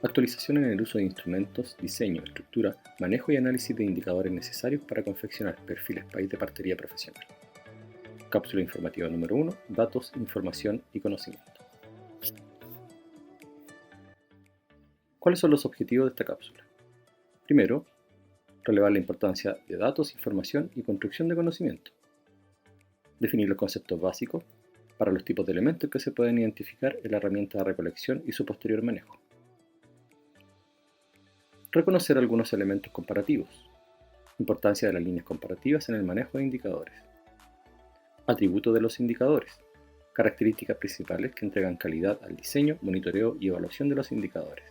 Actualización en el uso de instrumentos, diseño, estructura, manejo y análisis de indicadores necesarios para confeccionar perfiles país de partería profesional. Cápsula informativa número 1. Datos, información y conocimiento. ¿Cuáles son los objetivos de esta cápsula? Primero, relevar la importancia de datos, información y construcción de conocimiento. Definir los conceptos básicos para los tipos de elementos que se pueden identificar en la herramienta de recolección y su posterior manejo. Reconocer algunos elementos comparativos. Importancia de las líneas comparativas en el manejo de indicadores. Atributos de los indicadores. Características principales que entregan calidad al diseño, monitoreo y evaluación de los indicadores.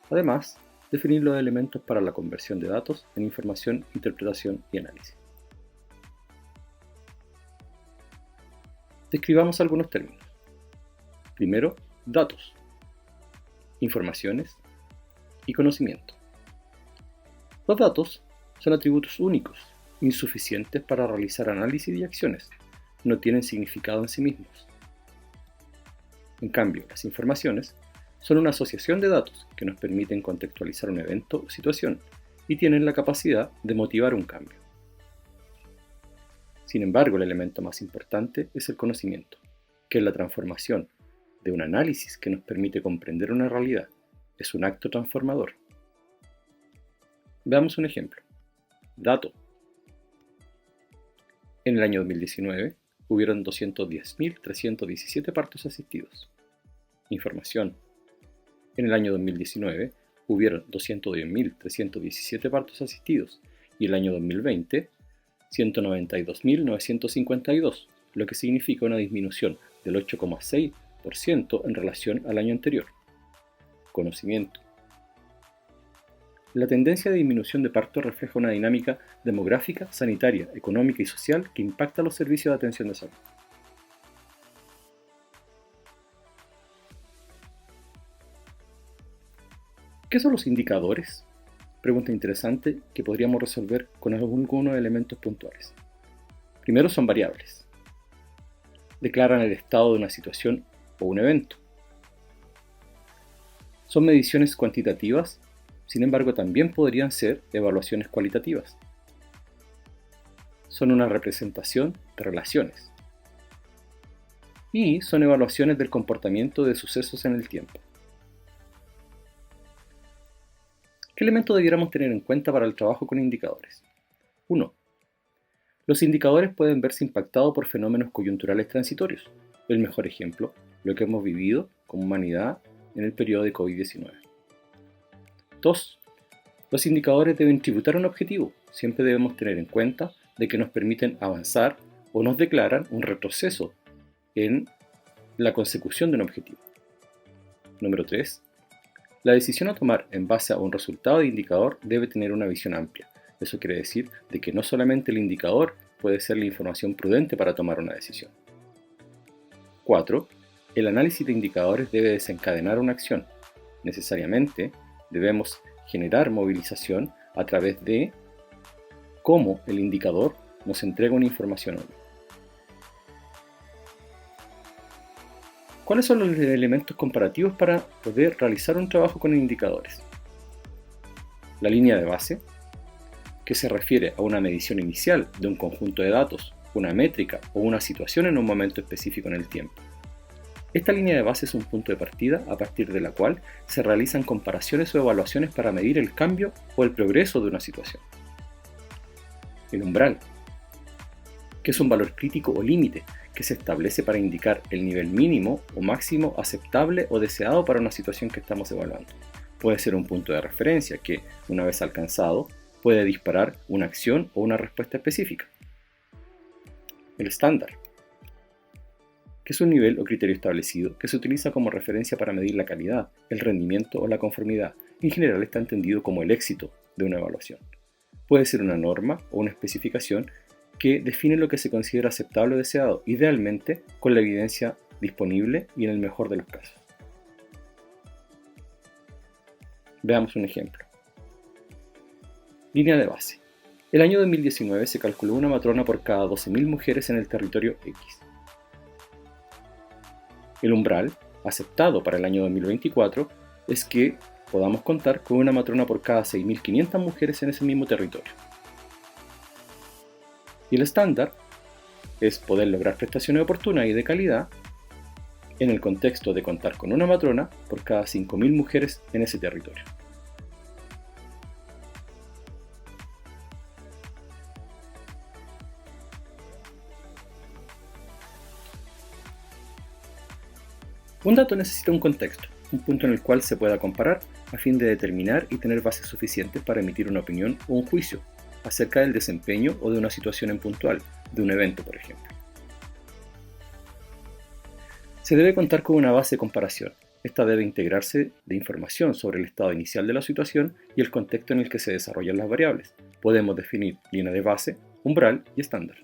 Además, definir los elementos para la conversión de datos en información, interpretación y análisis. Describamos algunos términos. Primero, datos, informaciones y conocimiento. Los datos son atributos únicos, insuficientes para realizar análisis y acciones. No tienen significado en sí mismos. En cambio, las informaciones son una asociación de datos que nos permiten contextualizar un evento o situación y tienen la capacidad de motivar un cambio. Sin embargo, el elemento más importante es el conocimiento, que es la transformación de un análisis que nos permite comprender una realidad. Es un acto transformador. Veamos un ejemplo. Dato. En el año 2019 hubieron 210.317 partos asistidos. Información. En el año 2019 hubieron 210.317 partos asistidos y el año 2020 192.952, lo que significa una disminución del 8,6% en relación al año anterior. Conocimiento. La tendencia de disminución de partos refleja una dinámica demográfica, sanitaria, económica y social que impacta los servicios de atención de salud. ¿Qué son los indicadores? Pregunta interesante que podríamos resolver con algunos elementos puntuales. Primero, son variables. Declaran el estado de una situación o un evento. Son mediciones cuantitativas, sin embargo también podrían ser evaluaciones cualitativas. Son una representación de relaciones. Y son evaluaciones del comportamiento de sucesos en el tiempo. ¿Qué elementos debiéramos tener en cuenta para el trabajo con indicadores? 1. Los indicadores pueden verse impactados por fenómenos coyunturales transitorios. El mejor ejemplo, lo que hemos vivido como humanidad en el periodo de COVID-19. 2. Los indicadores deben tributar un objetivo. Siempre debemos tener en cuenta de que nos permiten avanzar o nos declaran un retroceso en la consecución de un objetivo. Número 3. La decisión a tomar en base a un resultado de indicador debe tener una visión amplia. Eso quiere decir de que no solamente el indicador puede ser la información prudente para tomar una decisión. 4. El análisis de indicadores debe desencadenar una acción. Necesariamente debemos generar movilización a través de cómo el indicador nos entrega una información o no. ¿Cuáles son los elementos comparativos para poder realizar un trabajo con indicadores? La línea de base, que se refiere a una medición inicial de un conjunto de datos, una métrica o una situación en un momento específico en el tiempo. Esta línea de base es un punto de partida a partir de la cual se realizan comparaciones o evaluaciones para medir el cambio o el progreso de una situación. El umbral, que es un valor crítico o límite que se establece para indicar el nivel mínimo o máximo aceptable o deseado para una situación que estamos evaluando. Puede ser un punto de referencia que, una vez alcanzado, puede disparar una acción o una respuesta específica. El estándar, que es un nivel o criterio establecido que se utiliza como referencia para medir la calidad, el rendimiento o la conformidad. En general está entendido como el éxito de una evaluación. Puede ser una norma o una especificación que define lo que se considera aceptable o deseado, idealmente con la evidencia disponible y en el mejor de los casos. Veamos un ejemplo. Línea de base. El año 2019 se calculó una matrona por cada 12.000 mujeres en el territorio X. El umbral, aceptado para el año 2024, es que podamos contar con una matrona por cada 6.500 mujeres en ese mismo territorio. Y el estándar es poder lograr prestaciones oportunas y de calidad en el contexto de contar con una matrona por cada 5.000 mujeres en ese territorio. Un dato necesita un contexto, un punto en el cual se pueda comparar a fin de determinar y tener bases suficientes para emitir una opinión o un juicio acerca del desempeño o de una situación en puntual, de un evento, por ejemplo. Se debe contar con una base de comparación. Esta debe integrarse de información sobre el estado inicial de la situación y el contexto en el que se desarrollan las variables. Podemos definir línea de base, umbral y estándar.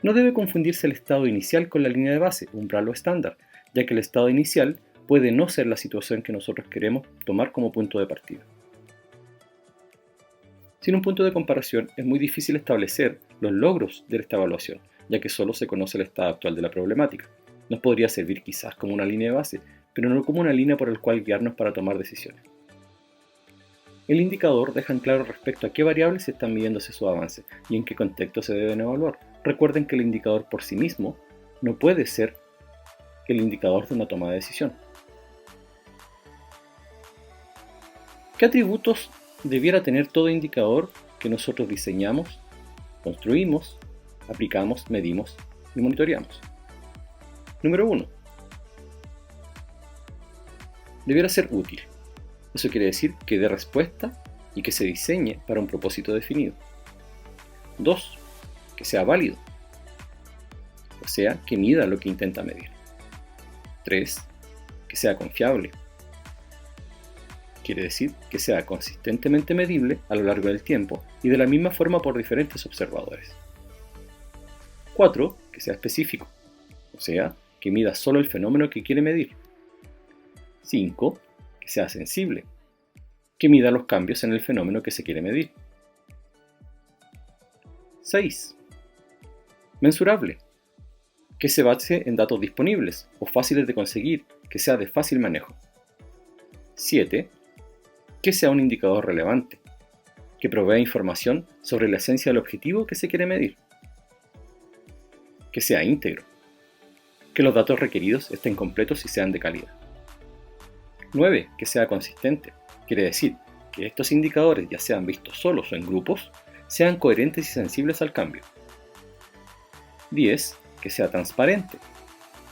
No debe confundirse el estado inicial con la línea de base, umbral o estándar, ya que el estado inicial puede no ser la situación que nosotros queremos tomar como punto de partida. Sin un punto de comparación es muy difícil establecer los logros de esta evaluación, ya que solo se conoce el estado actual de la problemática. Nos podría servir quizás como una línea de base, pero no como una línea por la cual guiarnos para tomar decisiones. El indicador deja en claro respecto a qué variables se están midiéndose su avance y en qué contexto se deben evaluar. Recuerden que el indicador por sí mismo no puede ser el indicador de una toma de decisión. ¿Qué atributos debiera tener todo indicador que nosotros diseñamos, construimos, aplicamos, medimos y monitoreamos? Número 1. Debiera ser útil. Eso quiere decir que dé respuesta y que se diseñe para un propósito definido. 2. Que sea válido, o sea, que mida lo que intenta medir. 3. Que sea confiable. Quiere decir que sea consistentemente medible a lo largo del tiempo y de la misma forma por diferentes observadores. 4. Que sea específico, o sea, que mida solo el fenómeno que quiere medir. 5. Que sea sensible, que mida los cambios en el fenómeno que se quiere medir. 6. Mensurable, que se base en datos disponibles o fáciles de conseguir, que sea de fácil manejo. 7. Que sea un indicador relevante, que provea información sobre la esencia del objetivo que se quiere medir. Que sea íntegro, que los datos requeridos estén completos y sean de calidad. 9. Que sea consistente, quiere decir que estos indicadores, ya sean vistos solos o en grupos, sean coherentes y sensibles al cambio. 10. Que sea transparente,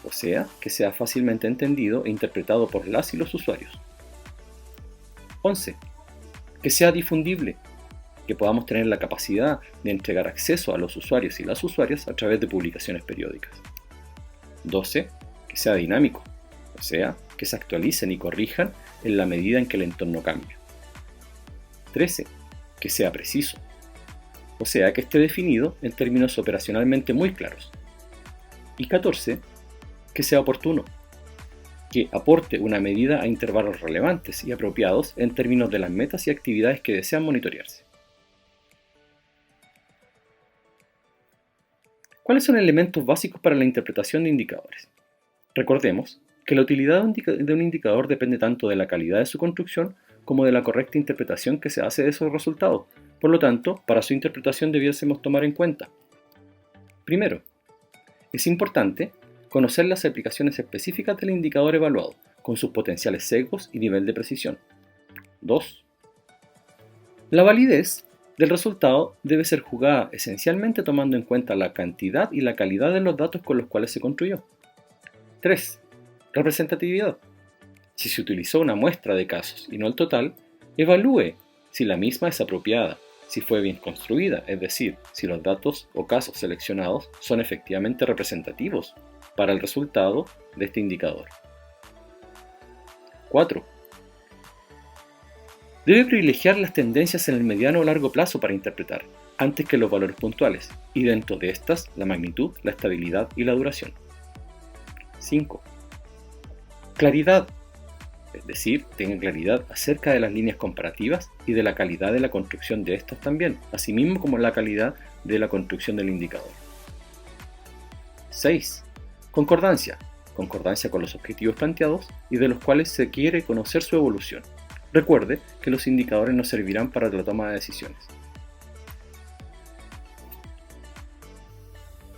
o sea, que sea fácilmente entendido e interpretado por las y los usuarios. 11. Que sea difundible, que podamos tener la capacidad de entregar acceso a los usuarios y las usuarias a través de publicaciones periódicas. 12. Que sea dinámico, o sea, que se actualicen y corrijan en la medida en que el entorno cambia. 13. Que sea preciso, o sea, que esté definido en términos operacionalmente muy claros. Y 14. Que sea oportuno, que aporte una medida a intervalos relevantes y apropiados en términos de las metas y actividades que desean monitorearse. ¿Cuáles son elementos básicos para la interpretación de indicadores? Recordemos que la utilidad de un indicador depende tanto de la calidad de su construcción como de la correcta interpretación que se hace de esos resultados. Por lo tanto, para su interpretación debiésemos tomar en cuenta: primero, es importante conocer las aplicaciones específicas del indicador evaluado, con sus potenciales sesgos y nivel de precisión. 2. La validez del resultado debe ser juzgada esencialmente tomando en cuenta la cantidad y la calidad de los datos con los cuales se construyó. 3. Representatividad. Si se utilizó una muestra de casos y no el total, evalúe si la misma es apropiada, si fue bien construida, es decir, si los datos o casos seleccionados son efectivamente representativos para el resultado de este indicador. 4. Debe privilegiar las tendencias en el mediano o largo plazo para interpretar, antes que los valores puntuales, y dentro de estas, la magnitud, la estabilidad y la duración. 5. Claridad, es decir, tenga claridad acerca de las líneas comparativas y de la calidad de la construcción de estas también, asimismo como la calidad de la construcción del indicador. 6. Concordancia, concordancia con los objetivos planteados y de los cuales se quiere conocer su evolución. Recuerde que los indicadores nos servirán para la toma de decisiones.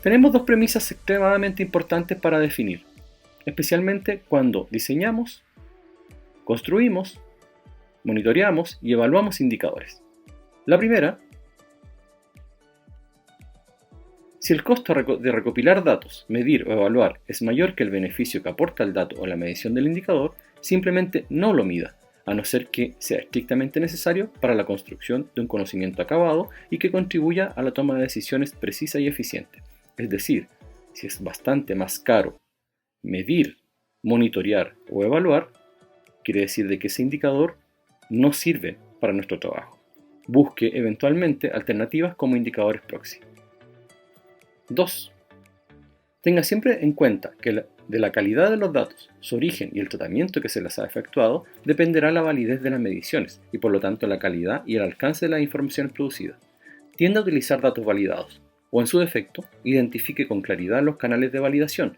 Tenemos dos premisas extremadamente importantes para definir, especialmente cuando diseñamos, construimos, monitoreamos y evaluamos indicadores. La primera: si el costo de recopilar datos, medir o evaluar es mayor que el beneficio que aporta el dato o la medición del indicador, simplemente no lo mida, a no ser que sea estrictamente necesario para la construcción de un conocimiento acabado y que contribuya a la toma de decisiones precisa y eficiente. Es decir, si es bastante más caro medir, monitorear o evaluar, quiere decir de que ese indicador no sirve para nuestro trabajo. Busque eventualmente alternativas como indicadores proxy. 2. Tenga siempre en cuenta que de la calidad de los datos, su origen y el tratamiento que se les ha efectuado dependerá la validez de las mediciones y por lo tanto la calidad y el alcance de las informaciones producidas. Tienda a utilizar datos validados o en su defecto, identifique con claridad los canales de validación.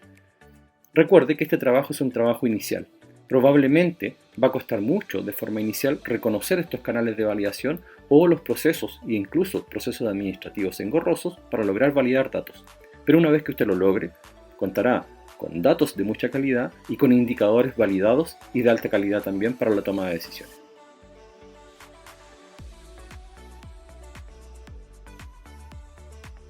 Recuerde que este trabajo es un trabajo inicial. Probablemente va a costar mucho de forma inicial reconocer estos canales de validación o los procesos e incluso procesos administrativos engorrosos para lograr validar datos. Pero una vez que usted lo logre, contará con datos de mucha calidad y con indicadores validados y de alta calidad también para la toma de decisiones.